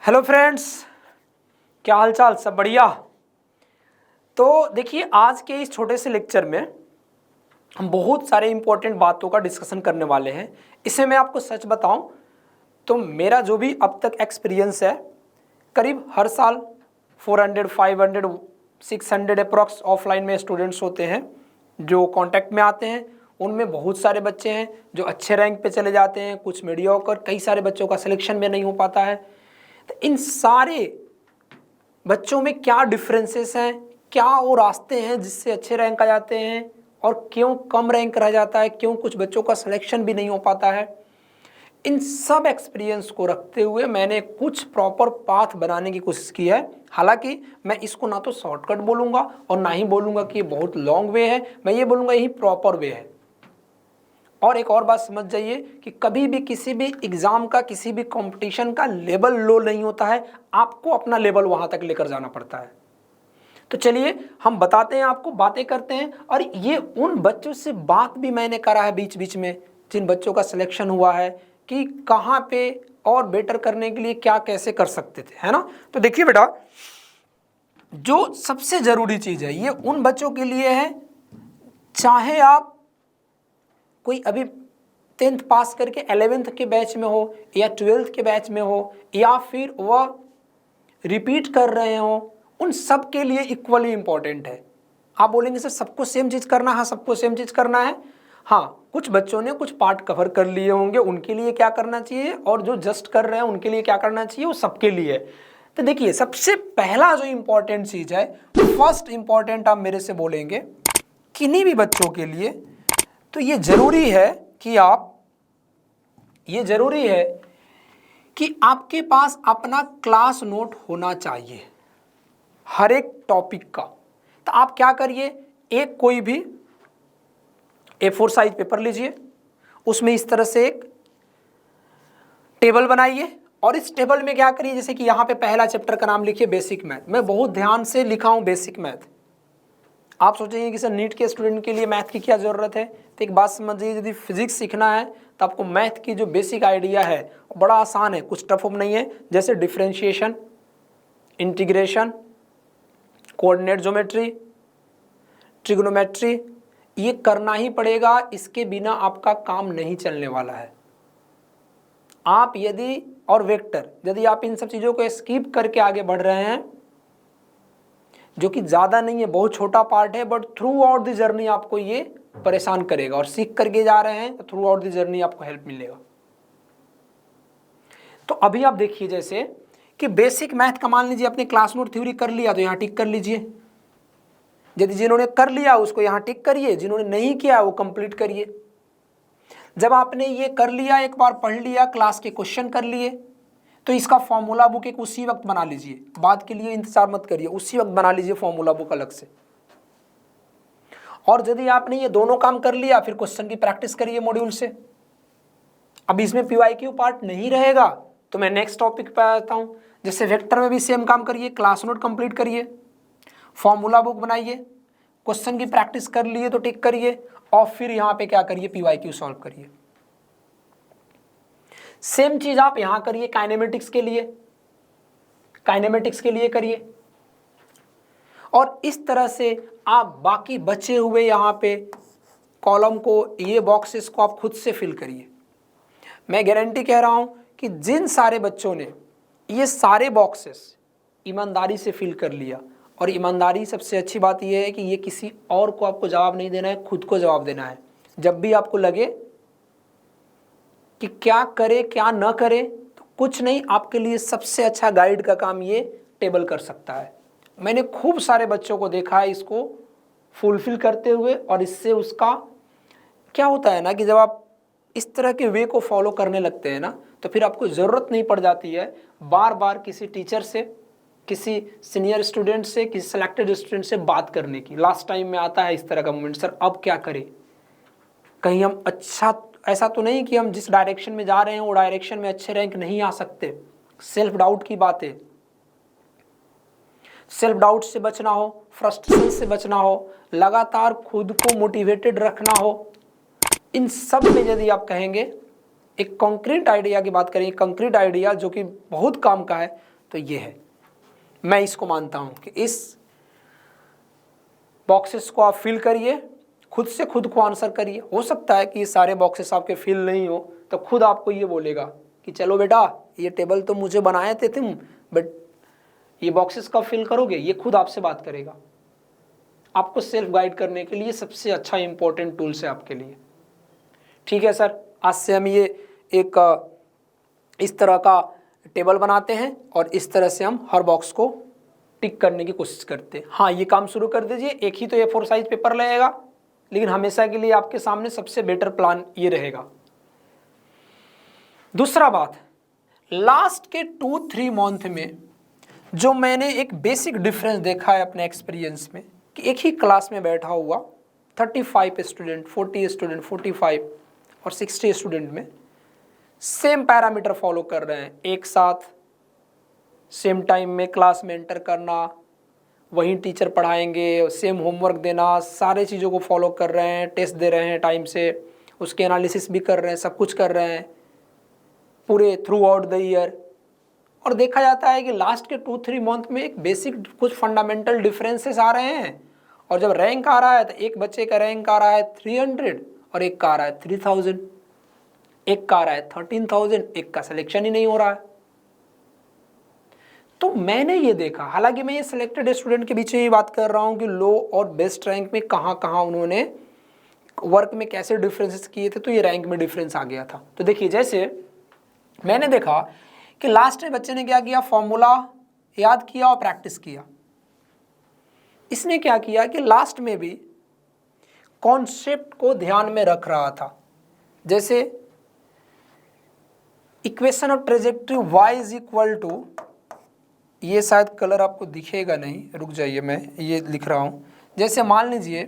Hello friends, क्या हाल चाल? सब बढ़िया। तो देखिए, आज के इस छोटे से लेक्चर में हम बहुत सारे इंपॉर्टेंट बातों का डिस्कशन करने वाले हैं। इसमें मैं आपको सच बताऊं तो मेरा जो भी अब तक एक्सपीरियंस है, करीब हर साल 400, 500, 600 अप्रॉक्स ऑफलाइन में स्टूडेंट्स होते हैं जो कांटेक्ट में आते हैं। उनमें बहुत सारे बच्चे हैं जो अच्छे रैंक पे चले जाते हैं, कुछ मीडियोकर, कई सारे बच्चों का सिलेक्शन में नहीं हो पाता है। तो इन सारे बच्चों में क्या डिफरेंसेस हैं, क्या वो रास्ते हैं जिससे अच्छे रैंक आ जाते हैं और क्यों कम रैंक रह जाता है, क्यों कुछ बच्चों का सिलेक्शन भी नहीं हो पाता है, इन सब एक्सपीरियंस को रखते हुए मैंने कुछ प्रॉपर पाथ बनाने की कोशिश की है। हालांकि मैं इसको ना तो शॉर्टकट बोलूँगा और ना ही बोलूँगा कि ये बहुत लॉन्ग वे है, मैं ये बोलूँगा यही प्रॉपर वे है। और एक और बात समझ जाइए कि कभी भी किसी भी एग्ज़ाम का, किसी भी कंपटीशन का लेवल लो नहीं होता है, आपको अपना लेवल वहाँ तक लेकर जाना पड़ता है। तो चलिए हम बताते हैं आपको, बातें करते हैं। और ये उन बच्चों से बात भी मैंने करा है बीच बीच में जिन बच्चों का सिलेक्शन हुआ है कि कहाँ पे और बेटर करने के लिए क्या कैसे कर सकते थे, है ना। तो देखिए बेटा, जो सबसे ज़रूरी चीज़ है ये उन बच्चों के लिए है, चाहे आप कोई अभी 10th पास करके 11th के बैच में हो या 12th के बैच में हो या फिर वह रिपीट कर रहे हो, उन सब के लिए इक्वली इम्पॉर्टेंट है। आप बोलेंगे सर सबको सेम चीज़ करना है? हाँ, सबको सेम चीज़ करना है। हाँ, कुछ बच्चों ने कुछ पार्ट कवर कर लिए होंगे, उनके लिए क्या करना चाहिए, और जो जस्ट कर रहे हैं उनके लिए क्या करना चाहिए, वो सबके लिए। तो देखिए, सबसे पहला जो इम्पॉर्टेंट चीज़ है, फर्स्ट इम्पॉर्टेंट आप मेरे से बोलेंगे किन्हीं भी बच्चों के लिए, तो ये ज़रूरी है कि आपके पास अपना क्लास नोट होना चाहिए हर एक टॉपिक का। तो आप क्या करिए, एक कोई भी A4 साइज पेपर लीजिए, उसमें इस तरह से एक टेबल बनाइए और इस टेबल में क्या करिए, जैसे कि यहाँ पे पहला चैप्टर का नाम लिखिए बेसिक मैथ। मैं बहुत ध्यान से लिखा हूँ बेसिक मैथ। आप सोचेंगे कि सर नीट के स्टूडेंट के लिए मैथ की क्या ज़रूरत है? तो एक बात समझिए, यदि फिजिक्स सीखना है तो आपको मैथ की जो बेसिक आइडिया है बड़ा आसान है, कुछ टफ नहीं है। जैसे differentiation, integration, coordinate geometry, trigonometry, ये करना ही पड़ेगा, इसके बिना आपका काम नहीं चलने वाला है। आप यदि और वेक्टर, यदि आप इन सब चीज़ों को स्किप करके आगे बढ़ रहे हैं, जो कि ज़्यादा नहीं है, बहुत छोटा पार्ट है, but through out the journey आपको ये परेशान करेगा, और सीख करके जा रहे हैं तो थ्रू आउट द जर्नी आपको हेल्प मिलेगा। तो अभी आप देखिए जैसे कि बेसिक मैथ का मान लीजिए अपने क्लास नोट थ्योरी कर लिया तो यहाँ टिक कर लीजिए। यदि जिन्होंने कर लिया उसको यहाँ टिक करिए, जिन्होंने नहीं किया वो कंप्लीट करिए। जब आपने ये कर लिया, एक बार पढ़ लिया, क्लास के क्वेश्चन कर लिए, तो इसका फॉर्मूला बुक एक उसी वक्त बना लीजिए, बाद के लिए इंतजार मत करिए, उसी वक्त बना लीजिए फॉर्मूला बुक अलग से। और यदि आपने ये दोनों काम कर लिया, फिर क्वेश्चन की प्रैक्टिस करिए मॉड्यूल से। अब इसमें PYQ पार्ट नहीं रहेगा तो मैं नेक्स्ट टॉपिक पे आता हूँ। जैसे वेक्टर में भी सेम काम करिए, क्लास नोट कंप्लीट करिए, फॉर्मूला बुक बनाइए, क्वेश्चन की प्रैक्टिस कर लिए तो टिक करिए, और फिर यहाँ पे क्या करिए, PYQ सॉल्व करिए। सेम चीज आप यहां करिए काइनेमेटिक्स के लिए करिए। और इस तरह से आप बाकी बचे हुए यहाँ पे कॉलम को, ये बॉक्सेस को आप खुद से फिल करिए। मैं गारंटी कह रहा हूं कि जिन सारे बच्चों ने ये सारे बॉक्सेस ईमानदारी से फिल कर लिया, और ईमानदारी सबसे अच्छी बात यह है कि ये किसी और को आपको जवाब नहीं देना है, खुद को जवाब देना है। जब भी आपको लगे कि क्या करे क्या न करे, तो कुछ नहीं, आपके लिए सबसे अच्छा गाइड का काम ये टेबल कर सकता है। मैंने खूब सारे बच्चों को देखा है इसको फुलफिल करते हुए, और इससे उसका क्या होता है ना कि जब आप इस तरह के वे को फॉलो करने लगते हैं ना, तो फिर आपको ज़रूरत नहीं पड़ जाती है बार बार किसी टीचर से, किसी सीनियर स्टूडेंट से, किसी सेलेक्टेड स्टूडेंट से बात करने की। लास्ट टाइम में आता है इस तरह का मोमेंट, सर अब क्या करें, कहीं हम अच्छा, ऐसा तो नहीं कि हम जिस डायरेक्शन में जा रहे हैं वो डायरेक्शन में अच्छे रैंक नहीं आ सकते। सेल्फ डाउट की बात है, सेल्फ डाउट से बचना हो, फ्रस्ट्रेशन से बचना हो, लगातार खुद को मोटिवेटेड रखना हो, इन सब में यदि आप कहेंगे, एक कॉन्क्रीट आइडिया की बात करें, कॉन्क्रीट आइडिया जो कि बहुत काम का है, तो ये है, मैं इसको मानता हूँ कि इस बॉक्सेस को आप फिल करिए, खुद से खुद को आंसर करिए। हो सकता है कि ये सारे बॉक्सेस आपके फिल नहीं हो, तो खुद आपको ये बोलेगा कि चलो बेटा ये टेबल तो मुझे बनाए थे तुम, बट ये बॉक्सेस कब फिल करोगे, ये खुद आपसे बात करेगा। आपको सेल्फ गाइड करने के लिए सबसे अच्छा इंपॉर्टेंट टूल्स है आपके लिए। ठीक है सर, आज से हम ये एक इस तरह का टेबल बनाते हैं और इस तरह से हम हर बॉक्स को टिक करने की कोशिश करते हैं। हाँ, ये काम शुरू कर दीजिए। एक ही तो A4 साइज पेपर लगेगा, लेकिन हमेशा के लिए आपके सामने सबसे बेटर प्लान ये रहेगा। दूसरा बात, लास्ट के 2-3 मंथ में जो मैंने एक बेसिक डिफरेंस देखा है अपने एक्सपीरियंस में, कि एक ही क्लास में बैठा हुआ 35 स्टूडेंट, 40 स्टूडेंट, 45 और 60 स्टूडेंट में सेम पैरामीटर फॉलो कर रहे हैं, एक साथ सेम टाइम में क्लास में एंटर करना, वहीं टीचर पढ़ाएंगे, सेम होमवर्क देना, सारे चीज़ों को फॉलो कर रहे हैं, टेस्ट दे रहे हैं टाइम से, उसके एनालिसिस भी कर रहे हैं, सब कुछ कर रहे हैं पूरे थ्रू आउट द ईयर। और देखा जाता है कि लास्ट के 2-3 मंथ में एक बेसिक कुछ फंडामेंटल डिफरेंसेस आ रहे हैं, और जब रैंक आ रहा है तो एक बच्चे का रैंक आ रहा है 300 और एक का आ रहा है 3000, एक का आ रहा है 13000, एक का सिलेक्शन ही नहीं हो रहा है। तो मैंने ये देखा, हालांकि मैं ये सिलेक्टेड स्टूडेंट के बीच में ही बात कर रहा हूँ कि लो और बेस्ट रैंक में कहाँ कहाँ उन्होंने वर्क में कैसे डिफरेंसेस किए थे, तो ये रैंक में डिफरेंस आ गया था। तो देखिए, जैसे मैंने देखा कि लास्ट में बच्चे ने क्या किया, फॉर्मूला याद किया और प्रैक्टिस किया। इसने क्या किया कि लास्ट में भी कॉन्सेप्ट को ध्यान में रख रहा था। जैसे equation of trajectory y is equal to, ये शायद कलर आपको दिखेगा नहीं, रुक जाइए मैं ये लिख रहा हूँ। जैसे मान लीजिए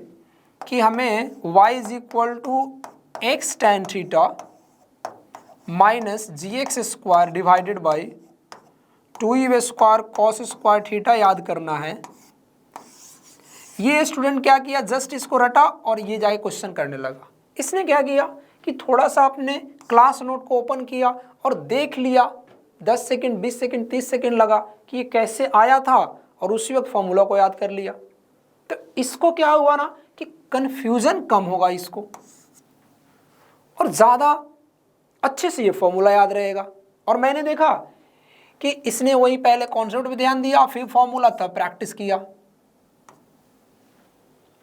कि हमें y is equal to x tan theta minus g x square divided by 2e square cos square theta याद करना है। ये स्टूडेंट क्या किया, जस्ट इसको रटा और ये जाके क्वेश्चन करने लगा। इसने क्या किया कि थोड़ा सा अपने क्लास नोट को ओपन किया और देख लिया, 10 सेकंड, 20 सेकंड, 30 सेकंड लगा कि ये कैसे आया था, और उसी वक्त फॉर्मूला को याद कर लिया। तो इसको क्या हुआ ना कि कंफ्यूजन कम होगा इसको, और ज़्यादा अच्छे से ये फॉर्मूला याद रहेगा। और मैंने देखा कि इसने वही पहले कॉन्सेप्ट पे ध्यान दिया, फिर फॉर्मूला, तब प्रैक्टिस किया।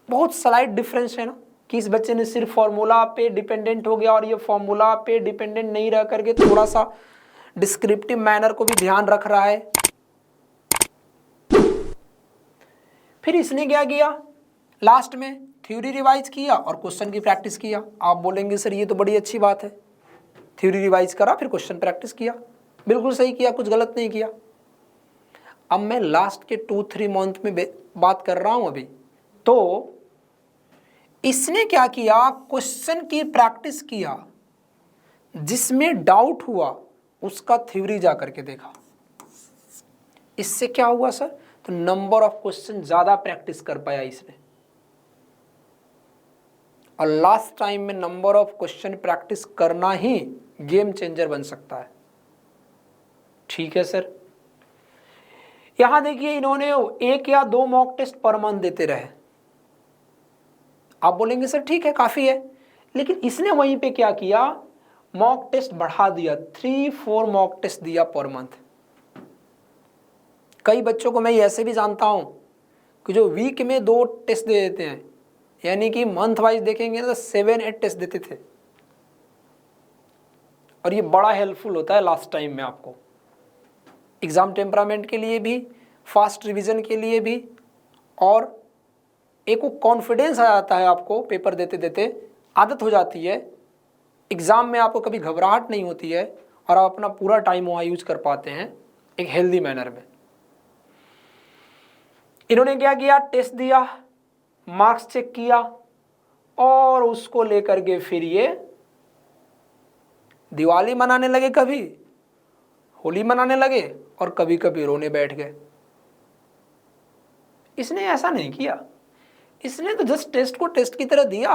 बहुत स्लाइट डिफरेंस है ना, कि इस बच्चे ने सिर्फ फॉर्मूला पे डिपेंडेंट हो गया और ये फॉर्मूला पे डिपेंडेंट नहीं रह करके थोड़ा सा डिस्क्रिप्टिव मैनर को भी ध्यान रख रहा है। फिर इसने क्या किया, लास्ट में थ्योरी रिवाइज किया और क्वेश्चन की प्रैक्टिस किया। आप बोलेंगे सर ये तो बड़ी अच्छी बात है, थ्योरी रिवाइज करा फिर क्वेश्चन प्रैक्टिस किया, बिल्कुल सही किया, कुछ गलत नहीं किया। अब मैं लास्ट के 2-3 मंथ में बात कर रहा हूं अभी। तो इसने क्या किया, क्वेश्चन की प्रैक्टिस किया, जिसमें डाउट हुआ उसका थ्योरी जा करके देखा। इससे क्या हुआ सर, तो नंबर ऑफ क्वेश्चन ज्यादा प्रैक्टिस कर पाया इसने, और लास्ट टाइम में नंबर ऑफ क्वेश्चन प्रैक्टिस करना ही गेम चेंजर बन सकता है। ठीक है सर, यहां देखिए इन्होंने 1 या 2 मॉक टेस्ट पर मंथ देते रहे। आप बोलेंगे सर ठीक है, काफी है, लेकिन इसने वहीं पे क्या किया, मॉक टेस्ट बढ़ा दिया, 3-4 मॉक टेस्ट दिया पर मंथ। कई बच्चों को मैं ऐसे भी जानता हूं कि जो वीक में 2 टेस्ट दे देते हैं, यानी कि मंथ वाइज देखेंगे ना तो 7-8 टेस्ट देते थे, और ये बड़ा हेल्पफुल होता है लास्ट टाइम में आपको, एग्जाम टेम्परामेंट के लिए भी, फास्ट रिवीजन के लिए भी, और एक वो कॉन्फिडेंस आ जाता है आपको पेपर देते देते, आदत हो जाती है, एग्जाम में आपको कभी घबराहट नहीं होती है, और आप अपना पूरा टाइम वहाँ यूज कर पाते हैं एक हेल्दी मैनर में। इन्होंने क्या किया, टेस्ट दिया, मार्क्स चेक किया, और उसको लेकर के फिर ये दिवाली मनाने लगे, कभी होली मनाने लगे, और कभी कभी रोने बैठ गए। इसने ऐसा नहीं किया, इसने तो जस्ट टेस्ट को टेस्ट की तरह दिया,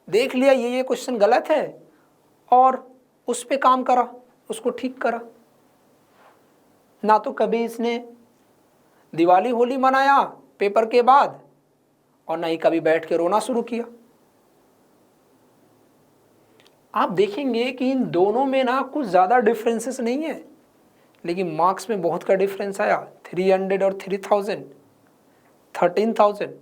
देख लिया ये क्वेश्चन गलत है, और उस पे काम करा, उसको ठीक करा। ना तो कभी इसने दिवाली होली मनाया पेपर के बाद, और ना ही कभी बैठ के रोना शुरू किया। आप देखेंगे कि इन दोनों में ना कुछ ज़्यादा डिफरेंसेस नहीं है, लेकिन मार्क्स में बहुत का डिफरेंस आया। 300 और 3000, 13,000।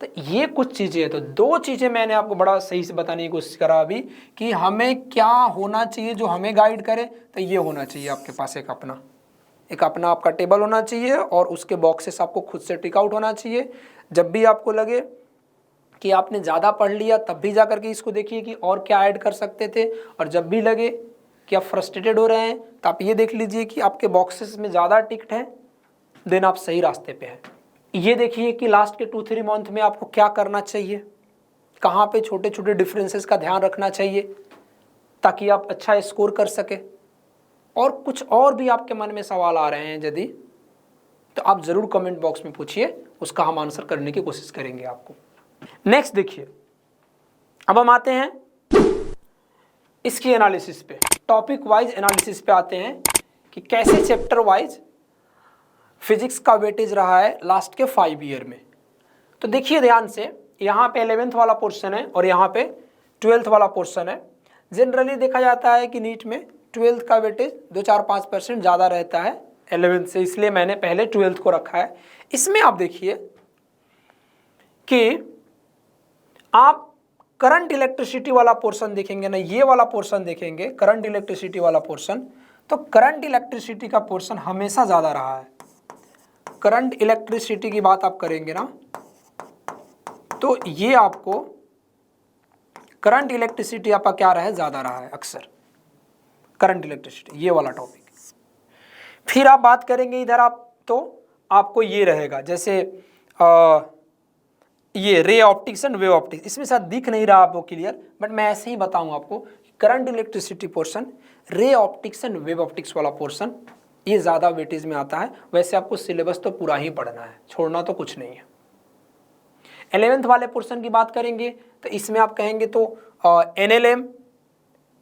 तो ये कुछ चीज़ें हैं। तो दो चीज़ें मैंने आपको बड़ा सही से बताने की कोशिश करा अभी कि हमें क्या होना चाहिए जो हमें गाइड करे। तो ये होना चाहिए आपके पास एक अपना आपका टेबल होना चाहिए, और उसके बॉक्सेस आपको खुद से टिक आउट होना चाहिए। जब भी आपको लगे कि आपने ज़्यादा पढ़ लिया तब भी जा करके इसको देखिए कि और क्या ऐड कर सकते थे, और जब भी लगे कि आप फ्रस्ट्रेटेड हो रहे हैं तो आप ये देख लीजिए कि आपके बॉक्सेस में ज़्यादा टिक्ड है, देन आप सही रास्ते पे हैं। ये देखिए कि लास्ट के 2-3 मंथ में आपको क्या करना चाहिए, कहाँ पे छोटे छोटे डिफरेंसेस का ध्यान रखना चाहिए ताकि आप अच्छा स्कोर कर सके। और कुछ और भी आपके मन में सवाल आ रहे हैं यदि, तो आप ज़रूर कमेंट बॉक्स में पूछिए, उसका हम आंसर करने की कोशिश करेंगे आपको। नेक्स्ट देखिए, अब हम आते हैं इसकी एनालिसिस पे, टॉपिक वाइज एनालिसिस पे आते हैं कि कैसे चैप्टर वाइज फिजिक्स का वेटेज रहा है लास्ट के 5 ईयर में। तो देखिए ध्यान से, यहाँ पे 11th वाला पोर्शन है और यहाँ पे 12th वाला पोर्शन है। जनरली देखा जाता है कि नीट में 12th का वेटेज 2-4-5% ज़्यादा रहता है 11th से, इसलिए मैंने पहले 12th को रखा है। इसमें आप देखिए कि आप करंट इलेक्ट्रिसिटी वाला पोर्शन देखेंगे ना, ये वाला पोर्शन देखेंगे करंट इलेक्ट्रिसिटी वाला पोर्शन, तो करंट इलेक्ट्रिसिटी का पोर्शन हमेशा ज़्यादा रहा है। करंट इलेक्ट्रिसिटी की बात आप करेंगे ना, तो ये आपको करंट इलेक्ट्रिसिटी आपका क्या रहा है, ज़्यादा रहा है अक्सर करंट इलेक्ट्रिसिटी, ये वाला टॉपिक। फिर आप बात करेंगे इधर आप, तो आपको ये रहेगा जैसे ये ray optics and wave optics. इसमें शायद दिख नहीं रहा आपको क्लियर, बट मैं ऐसे ही बताऊंगा आपको। Current electricity portion, ray optics and wave optics वाला पोर्शन, ये ज़्यादा वेटेज में आता है। वैसे आपको सिलेबस तो पूरा ही पढ़ना है, छोड़ना तो कुछ नहीं है। 11th वाले पोर्शन की बात करेंगे तो इसमें आप कहेंगे तो NLM,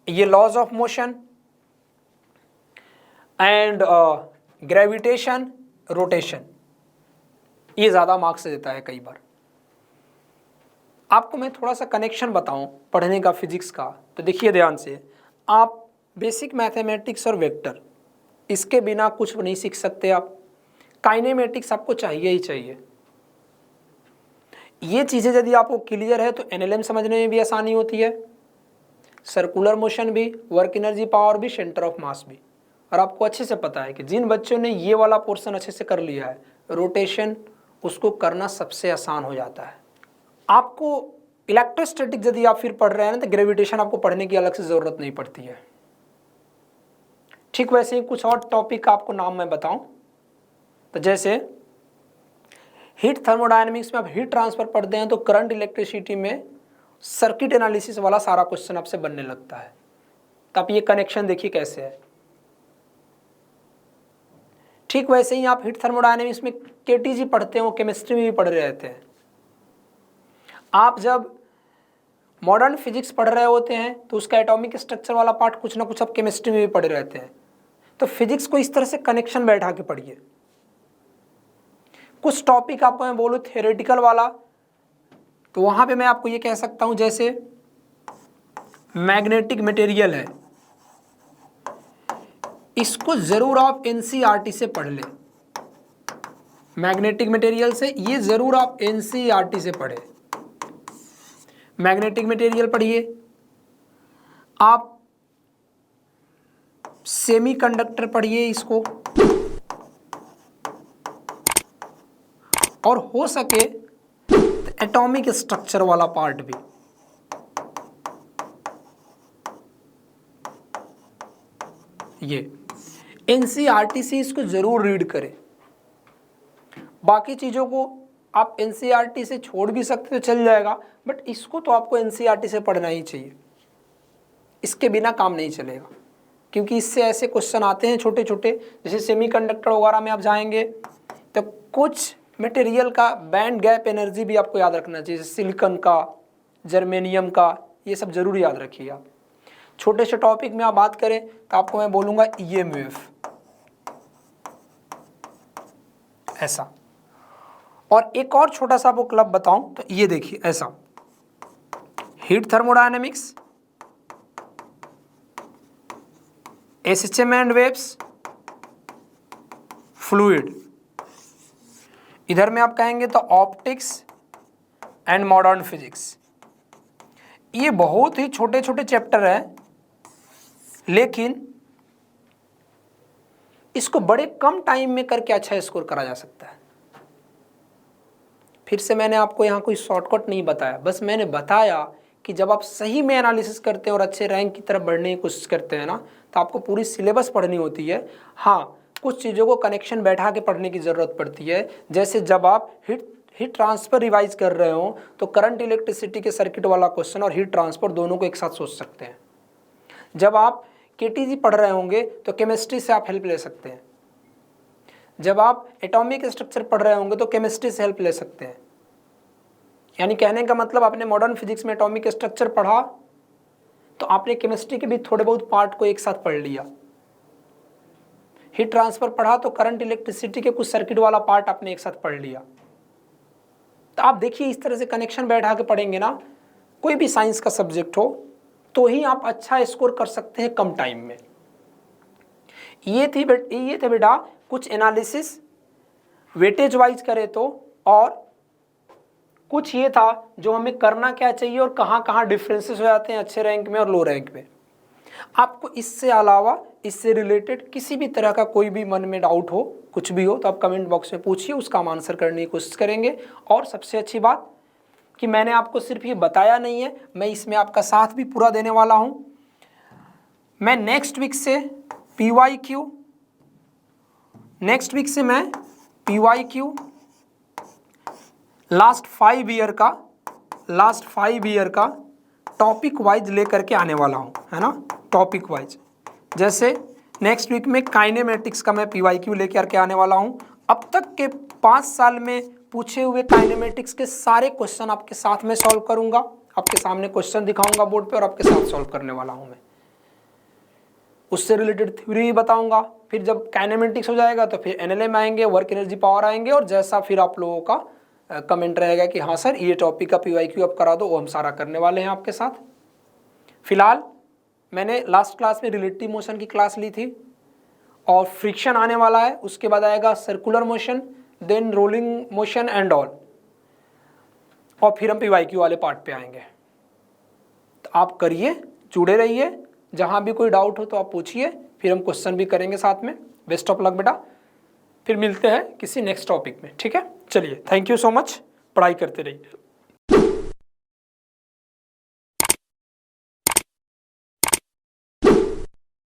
ये laws of motion and gravitation, rotation, ये ज़्यादा मार्क्स देता है कई बार। आपको मैं थोड़ा सा कनेक्शन बताऊं पढ़ने का फिजिक्स का, तो देखिए ध्यान से, आप बेसिक मैथमेटिक्स और वेक्टर, इसके बिना कुछ नहीं सीख सकते आप। काइनेमेटिक्स आपको चाहिए ही चाहिए। ये चीज़ें यदि आपको क्लियर है तो NLM समझने में भी आसानी होती है, सर्कुलर मोशन भी, वर्क एनर्जी पावर भी, सेंटर ऑफ मास भी। और आपको अच्छे से पता है कि जिन बच्चों ने ये वाला पोर्शन अच्छे से कर लिया है, रोटेशन उसको करना सबसे आसान हो जाता है। आपको इलेक्ट्रोस्टैटिक यदि आप फिर पढ़ रहे हैं ना, तो ग्रेविटेशन आपको पढ़ने की अलग से ज़रूरत नहीं पड़ती है। ठीक वैसे ही कुछ और टॉपिक का आपको नाम मैं बताऊं, तो जैसे हीट थर्मोडायनेमिक्स में आप हीट ट्रांसफर पढ़ते हैं, तो करंट इलेक्ट्रिसिटी में सर्किट एनालिसिस वाला सारा क्वेश्चन आपसे बनने लगता है। तो आप ये कनेक्शन देखिए कैसे है। ठीक वैसे ही आप हीट थर्मोडायनेमिक्स में KTG पढ़ते हो, केमिस्ट्री में भी पढ़ रहे रहते हैं। आप जब मॉडर्न फिजिक्स पढ़ रहे होते हैं तो उसका एटॉमिक स्ट्रक्चर वाला पार्ट कुछ ना कुछ आप केमिस्ट्री में भी पढ़े रहते हैं। तो फिजिक्स को इस तरह से कनेक्शन बैठा के पढ़िए। कुछ टॉपिक आपको मैं बोलूँ थियोरेटिकल वाला, तो वहाँ पे मैं आपको ये कह सकता हूँ, जैसे मैग्नेटिक मटेरियल है, इसको ज़रूर आप NCERT से पढ़ लें। मैग्नेटिक मटेरियल से ये ज़रूर आप NCERT से पढ़ें। मैग्नेटिक मटेरियल पढ़िए। आप सेमीकंडक्टर पढ़िए इसको, और हो सके तो एटॉमिक स्ट्रक्चर वाला पार्ट भी। ये NCERT से इसको ज़रूर रीड करें। बाकी चीज़ों को आप NCERT से छोड़ भी सकते तो चल जाएगा, बट इसको तो आपको NCERT से पढ़ना ही चाहिए। इसके बिना काम नहीं चलेगा, क्योंकि इससे ऐसे क्वेश्चन आते हैं छोटे छोटे, जैसे सेमीकंडक्टर वगैरह में आप जाएंगे तो कुछ मटेरियल का बैंड गैप एनर्जी भी आपको याद रखना चाहिए, जैसे सिलिकॉन का, जर्मेनियम का, ये सब जरूर याद रखिए आप। छोटे से टॉपिक में आप बात करें तो आपको मैं बोलूँगा EM वेव, ऐसा। और एक और छोटा सा वो क्लब बताऊं तो ये देखिए ऐसा, heat thermodynamics, SHM and waves, fluid. इधर में आप कहेंगे तो ऑप्टिक्स एंड मॉडर्न फिजिक्स। ये बहुत ही छोटे छोटे चैप्टर हैं, लेकिन इसको बड़े कम टाइम में करके अच्छा स्कोर करा जा सकता है। फिर से मैंने आपको यहाँ कोई शॉर्टकट नहीं बताया, बस मैंने बताया कि जब आप सही में एनालिसिस करते हैं और अच्छे रैंक की तरफ बढ़ने की कोशिश करते हैं ना, तो आपको पूरी सिलेबस पढ़नी होती है। हाँ, कुछ चीज़ों को कनेक्शन बैठा के पढ़ने की ज़रूरत पड़ती है। जैसे जब आप हीट ट्रांसफ़र रिवाइज कर रहे हो तो करंट इलेक्ट्रिसिटी के सर्किट वाला क्वेश्चन और हीट ट्रांसफ़र दोनों को एक साथ सोच सकते हैं। जब आप KTG पढ़ रहे होंगे तो केमिस्ट्री से आप हेल्प ले सकते हैं। जब आप एटॉमिक स्ट्रक्चर पढ़ रहे होंगे तो केमिस्ट्री से हेल्प ले सकते हैं। यानी कहने का मतलब आपने मॉडर्न फिजिक्स में एटॉमिक स्ट्रक्चर पढ़ा तो आपने केमिस्ट्री के भी थोड़े बहुत पार्ट को एक साथ पढ़ लिया। हीट ट्रांसफर पढ़ा तो करंट इलेक्ट्रिसिटी के कुछ सर्किट वाला पार्ट आपने एक साथ पढ़ लिया। तो आप देखिए इस तरह से कनेक्शन बैठा के पढ़ेंगे ना, कोई भी साइंस का सब्जेक्ट हो, तो ही आप अच्छा स्कोर कर सकते हैं कम टाइम में। ये थे बेटा कुछ एनालिसिस वेटेज वाइज करे तो, और कुछ ये था जो हमें करना क्या चाहिए और कहाँ कहाँ डिफरेंसेस हो जाते हैं अच्छे रैंक में और लो रैंक में। आपको इससे अलावा, इससे रिलेटेड किसी भी तरह का कोई भी मन में डाउट हो, कुछ भी हो, तो आप कमेंट बॉक्स में पूछिए, उसका हम आंसर करने की कोशिश करेंगे। और सबसे अच्छी बात कि मैंने आपको सिर्फ ये बताया नहीं है, मैं इसमें आपका साथ भी पूरा देने वाला हूँ। मैं नेक्स्ट वीक से PYQ लास्ट 5 ईयर का टॉपिक वाइज लेकर के आने वाला हूँ, है ना, टॉपिक वाइज। जैसे नेक्स्ट वीक में काइनेमेटिक्स का मैं PYQ लेकर के आने वाला हूँ। अब तक के 5 साल में पूछे हुए काइनेमेटिक्स के सारे क्वेश्चन आपके साथ में सॉल्व करूँगा, आपके सामने क्वेश्चन दिखाऊंगा बोर्ड पे और आपके साथ सॉल्व करने वाला हूँ मैं। उससे रिलेटेड थ्योरी भी बताऊंगा। फिर जब काइनेमेटिक्स हो जाएगा तो फिर NLM आएंगे, वर्क एनर्जी पावर आएंगे, और जैसा फिर आप लोगों का कमेंट रहेगा कि हाँ सर ये टॉपिक का PYQ आप करा दो, वो हम सारा करने वाले हैं आपके साथ। फिलहाल मैंने लास्ट क्लास में रिलेटिव मोशन की क्लास ली थी, और फ्रिक्शन आने वाला है, उसके बाद आएगा circular motion, then rolling motion and all, और फिर हम PYQ वाले पार्ट पे आएंगे। तो आप करिए, जुड़े रहिए, जहाँ भी कोई डाउट हो तो आप पूछिए, फिर हम क्वेश्चन भी करेंगे साथ में। बेस्ट ऑफ लक बेटा, फिर मिलते हैं किसी नेक्स्ट टॉपिक में, ठीक है। चलिए, थैंक यू सो मच, पढ़ाई करते रहिए।